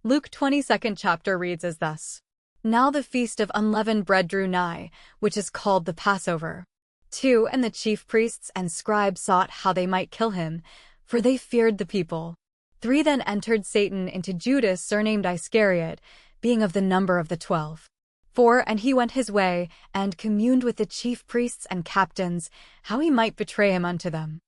Luke 22nd chapter reads as thus. Now the feast of unleavened bread drew nigh, which is called the Passover. 2 And the chief priests and scribes sought how they might kill him, for they feared the people. 3 Then entered Satan into Judas surnamed Iscariot, being of the number of the 12. 4 And he went his way, and communed with the chief priests and captains, how he might betray him unto them.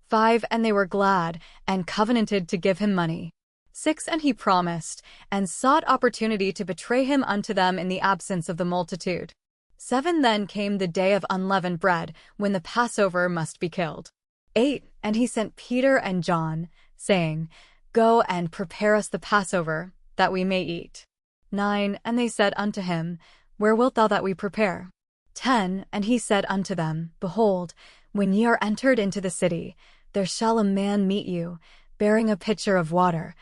5 And they were glad, and covenanted to give him money. 6 And he promised, and sought opportunity to betray him unto them in the absence of the multitude. 7 Then came the day of unleavened bread, when the Passover must be killed. 8 And he sent Peter and John, saying, Go and prepare us the Passover, that we may eat. 9 And they said unto him, Where wilt thou that we prepare? 10 And he said unto them, Behold, when ye are entered into the city, there shall a man meet you, bearing a pitcher of water.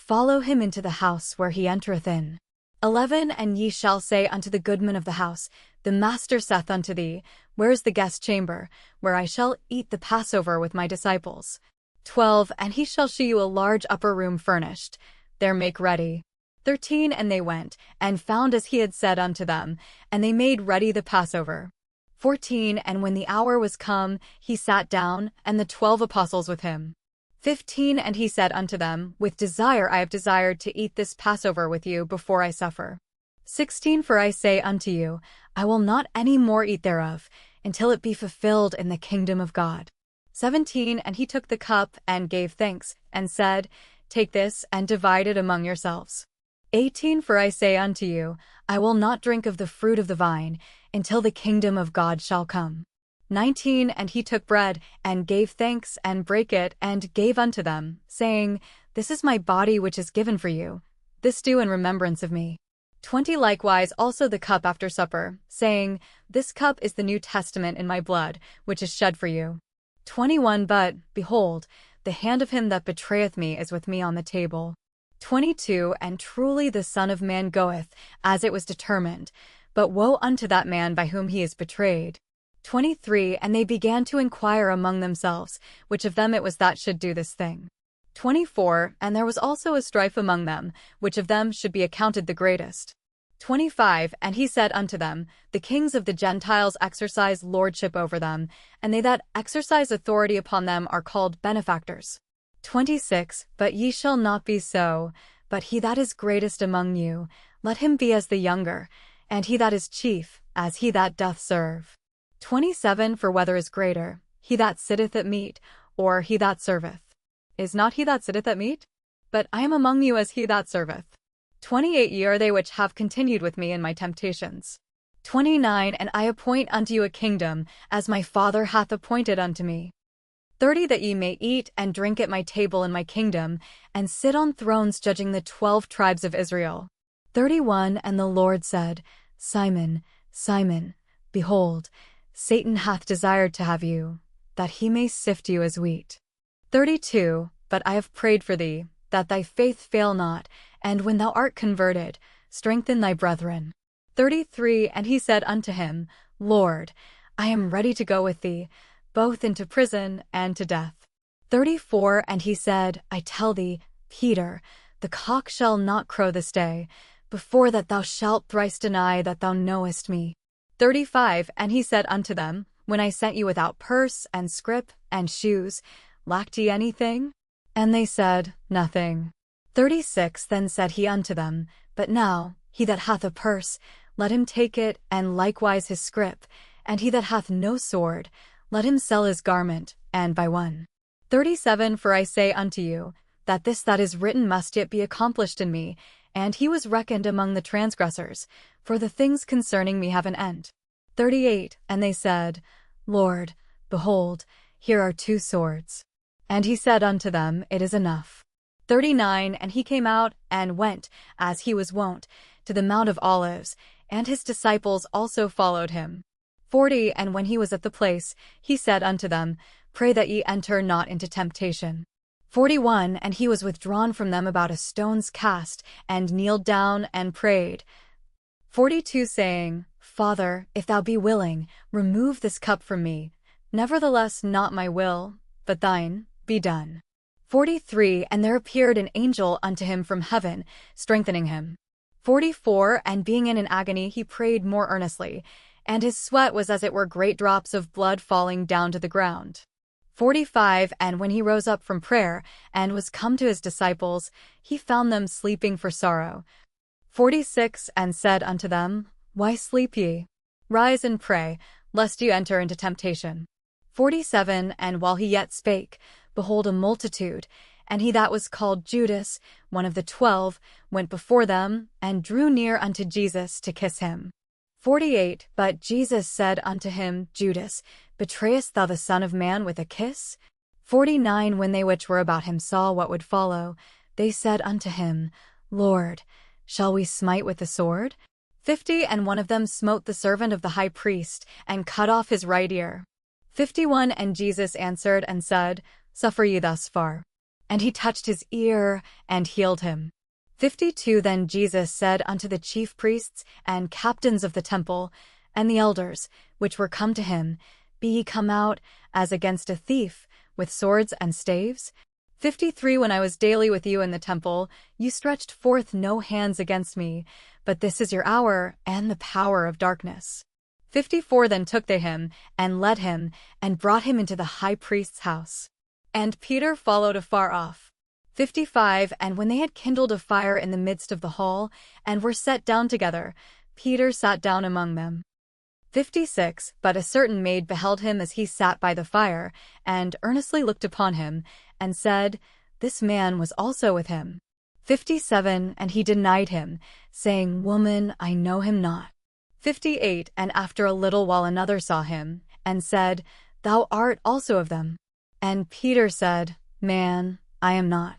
Follow him into the house where he entereth in. 11 And ye shall say unto the goodman of the house, The master saith unto thee, Where is the guest chamber, where I shall eat the Passover with my disciples? 12 And he shall shew you a large upper room furnished. There make ready. 13 And they went, and found as he had said unto them, and they made ready the Passover. 14 And when the hour was come, he sat down, and the 12 apostles with him. 15 And he said unto them, With desire I have desired to eat this Passover with you before I suffer. 16 For I say unto you, I will not any more eat thereof, until it be fulfilled in the kingdom of God. 17 And he took the cup, and gave thanks, and said, Take this, and divide it among yourselves. 18 For I say unto you, I will not drink of the fruit of the vine, until the kingdom of God shall come. 19 And he took bread, and gave thanks, and brake it, and gave unto them, saying, This is my body which is given for you. This do in remembrance of me. 20 Likewise also the cup after supper, saying, This cup is the New Testament in my blood, which is shed for you. 21 But, behold, the hand of him that betrayeth me is with me on the table. 22 And truly the Son of Man goeth, as it was determined, but woe unto that man by whom he is betrayed. 23 And they began to inquire among themselves, which of them it was that should do this thing. 24 And there was also a strife among them, which of them should be accounted the greatest. 25 And he said unto them, The kings of the Gentiles exercise lordship over them, and they that exercise authority upon them are called benefactors. 26 But ye shall not be so, but he that is greatest among you, let him be as the younger, and he that is chief, as he that doth serve. 27 For whether is greater, he that sitteth at meat, or he that serveth? Is not he that sitteth at meat? But I am among you as he that serveth. 28 Ye are they which have continued with me in my temptations. 29 And I appoint unto you a kingdom, as my Father hath appointed unto me. 30 That ye may eat and drink at my table in my kingdom, and sit on thrones judging the 12 tribes of Israel. 31 And the Lord said, Simon, Simon, behold, Satan hath desired to have you, that he may sift you as wheat. 32 But I have prayed for thee, that thy faith fail not, and when thou art converted, strengthen thy brethren. 33 And he said unto him, Lord, I am ready to go with thee, both into prison and to death. 34 And he said, I tell thee, Peter, the cock shall not crow this day, before that thou shalt thrice deny that thou knowest me. 35 And he said unto them, When I sent you without purse, and scrip, and shoes, lacked ye anything? And they said, Nothing. 36 Then said he unto them, But now, he that hath a purse, let him take it, and likewise his scrip, and he that hath no sword, let him sell his garment, and buy one. 37 For I say unto you, that this that is written must yet be accomplished in me, and he was reckoned among the transgressors, for the things concerning me have an end. 38 And they said, Lord, behold, here are 2 swords. And he said unto them, It is enough. 39 And he came out, and went, as he was wont, to the Mount of Olives, and his disciples also followed him. 40 And when he was at the place, he said unto them, Pray that ye enter not into temptation. 41 And he was withdrawn from them about a stone's cast, and kneeled down, and prayed. 42 Saying, Father, if thou be willing, remove this cup from me. Nevertheless not my will, but thine, be done. 43 And there appeared an angel unto him from heaven, strengthening him. 44 And being in an agony he prayed more earnestly, and his sweat was as it were great drops of blood falling down to the ground. 45 And when he rose up from prayer, and was come to his disciples, he found them sleeping for sorrow. 46 And said unto them, Why sleep ye? Rise and pray, lest you enter into temptation. 47 And while he yet spake, behold, a multitude, and he that was called Judas, one of the 12, went before them, and drew near unto Jesus to kiss him. 48 But Jesus said unto him, Judas, betrayest thou the Son of Man with a kiss? 49 When they which were about him saw what would follow, they said unto him, Lord, shall we smite with the sword? 50 And one of them smote the servant of the high priest, and cut off his right ear. 51 And Jesus answered and said, Suffer ye thus far. And he touched his ear, and healed him. 52 Then Jesus said unto the chief priests and captains of the temple, and the elders, which were come to him, Be ye come out, as against a thief, with swords and staves? 53 When I was daily with you in the temple, you stretched forth no hands against me, but this is your hour, and the power of darkness. 54 Then took they him, and led him, and brought him into the high priest's house. And Peter followed afar off. 55 And when they had kindled a fire in the midst of the hall, and were set down together, Peter sat down among them. 56 But a certain maid beheld him as he sat by the fire, and earnestly looked upon him, and said, This man was also with him. 57 And he denied him, saying, Woman, I know him not. 58 And after a little while another saw him, and said, Thou art also of them. And Peter said, Man, I am not.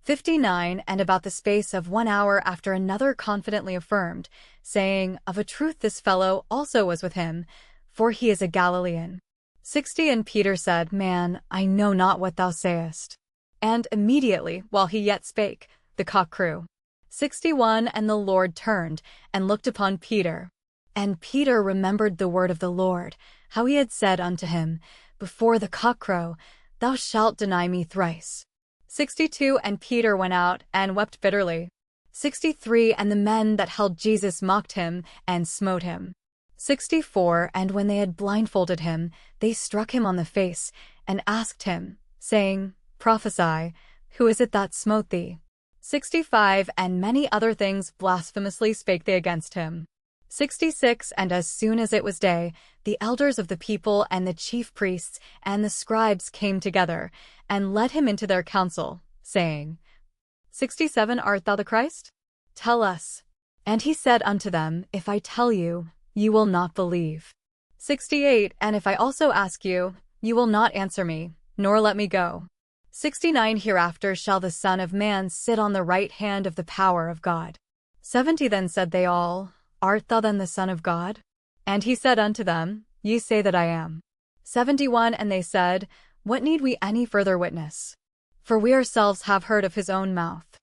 59 And about the space of 1 hour after another confidently affirmed, saying, Of a truth this fellow also was with him, for he is a Galilean. 60 And Peter said, Man, I know not what thou sayest. And immediately, while he yet spake, the cock crew. 61 And the Lord turned, and looked upon Peter. And Peter remembered the word of the Lord, how he had said unto him, Before the cock crow, thou shalt deny me thrice. 62 And Peter went out, and wept bitterly. 63 And the men that held Jesus mocked him, and smote him. 64 And when they had blindfolded him, they struck him on the face, and asked him, saying, Prophesy, who is it that smote thee? 65 And many other things blasphemously spake they against him. 66 And as soon as it was day, the elders of the people and the chief priests and the scribes came together, and led him into their council, saying, 67 Art thou the Christ? Tell us. And he said unto them, If I tell you, you will not believe. 68 And if I also ask you, you will not answer me, nor let me go. 69 Hereafter shall the Son of Man sit on the right hand of the power of God. 70 Then said they all, Art thou then the Son of God? And he said unto them, Ye say that I am. 71 And they said, What need we any further witness? For we ourselves have heard of his own mouth.